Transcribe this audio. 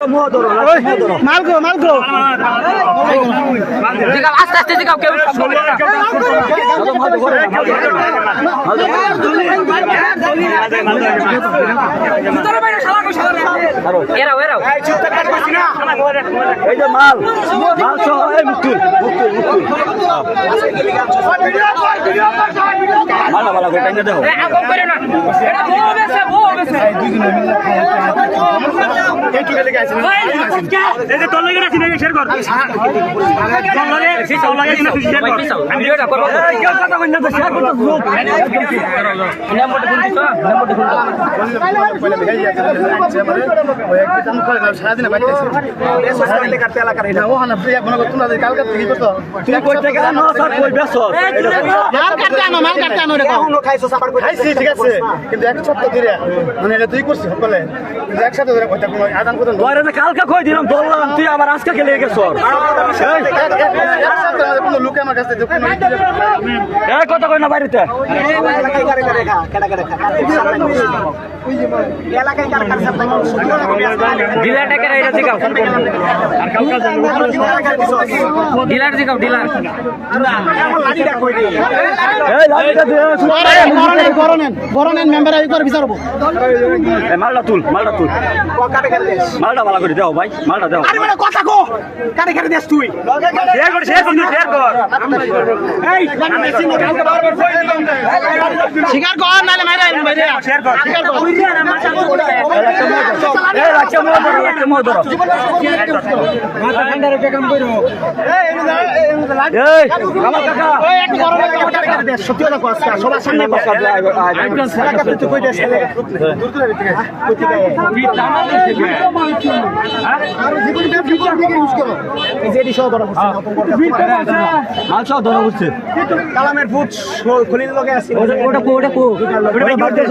মালগো মালগো আস্তে আস্তে জিগাও কেউ এরাও এরাও এই যে মাল মাল সহ এই মুক্তুল মালা মালা করে টাইনা দেখো আগম করে না এটা বউ বেছে এই কি লেগে আছে এই যে তোর লাগি রাখি না শেয়ার কর তোর লাগে সেই তোর লাগে কিনা তুই শেয়ার কর আমি ভিডিওটা করব এই কেউ কথা কই না তো শেয়ার করতে লোক নম্বরটা ফোন দিছো নম্বরটা ফোন দাও পয়লা বিগাই যাচ্ছে ওই একটা জাম করে না সারা দিন বাইতে আছে এই সোশ্যাল মিডিয়া কাটতে এলাকা রে না ও হানা প্রিয়া মনে করতে না কালকে থেকে করতে তুই কইতে গেল না স্যার কই বেসর মাল কাটতে আনো রে কাউ খাইছো সাবার কই খাইছি ঠিক আছে কিন্তু এক সপ্তাহ ধরে মানে এটা তুই করছিস সকলে কিন্তু এক সপ্তাহ ধরে কইতা কোন আদান প্রদান তোরে না কালকে কই দিলাম বললাম তুই আবার আজকে গেলে গেছর এক সপ্তাহ ধরে কোন লোক আমার কাছে দেখুন এই কথা কই না বাড়িতে ডিলারটা কে রাইরা জিগাও ডিলার জিগাও ডিলার এই লাইটা দে গরনেন মেম্বার আই করে বিচারবো এই মালটা তুল মালটা ভালো করে দাও ভাই মালটা দাও আরে মানে কথা কো কারে কারে দেস তুই শেয়ার কর এই শিকার কর নালে মাইরা বাইরে শেয়ার কর এই রাখছে মোর ধরো মাথা ঠান্ডা রেখে কাম কইরো এই আমার কাকা ওই একটু গরমে কারে দেস সত্যি কথা কস সবার সামনে কস কাকা তুই কই দেস দূর দূর থেকে কই থেকে কি টানা দিছে আর জীবন ফিউচার থেকে ইউজ করো এই যে এডি সহ ধরা পড়ছে মাল সব ধরা হচ্ছে কালামের ফুট খলিল লগে আছে ওটা কো ওটা বাদ দে